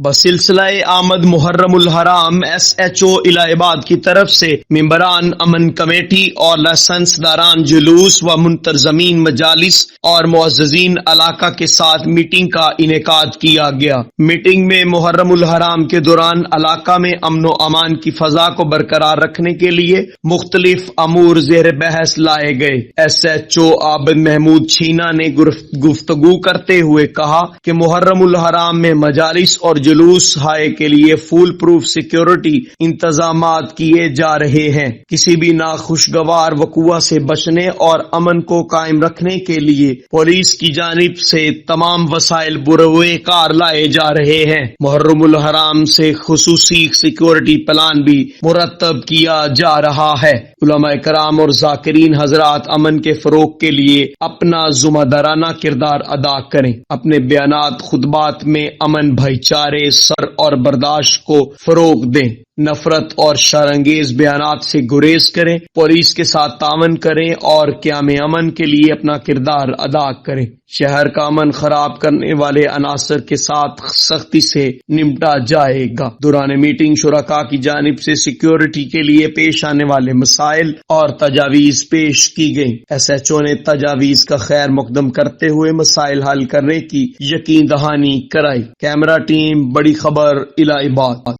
بسلسلہ آمد محرم الحرام SHO الہ آباد کی طرف سے ممبران امن کمیٹی اور لائسنس داران جلوس و منتظمین مجالس اور معززین علاقہ کے ساتھ میٹنگ کا انعقاد کیا گیا۔ میٹنگ میں محرم الحرام کے دوران علاقہ میں امن و امان کی فضا کو برقرار رکھنے کے لیے مختلف امور زیر بحث لائے گئے۔ SHO عابد محمود چھینا نے گفتگو کرتے ہوئے کہا کہ محرم الحرام میں مجالس اور جلوس ہائے کے لیے فول پروف سیکیورٹی انتظامات کیے جا رہے ہیں۔ کسی بھی ناخوشگوار وقوع سے بچنے اور امن کو قائم رکھنے کے لیے پولیس کی جانب سے تمام وسائل بروئے کار لائے جا رہے ہیں۔ محرم الحرام سے خصوصی سیکیورٹی پلان بھی مرتب کیا جا رہا ہے۔ علماء کرام اور ذاکرین حضرات امن کے فروغ کے لیے اپنا ذمہ دارانہ کردار ادا کریں، اپنے بیانات خطبات میں امن، بھائی چارے، صبر اور برداشت کو فروغ دیں، نفرت اور شرانگیز بیانات سے گریز کریں، پولیس کے ساتھ تعاون کریں اور قیام امن کے لیے اپنا کردار ادا کریں۔ شہر کا امن خراب کرنے والے عناصر کے ساتھ سختی سے نمٹا جائے گا۔ دوران میٹنگ شرکاء کی جانب سے سیکیورٹی کے لیے پیش آنے والے مسائل اور تجاویز پیش کی گئیں۔ SHO نے تجاویز کا خیر مقدم کرتے ہوئے مسائل حل کرنے کی یقین دہانی کرائی۔ کیمرہ ٹیم، بڑی خبر، الہ آباد۔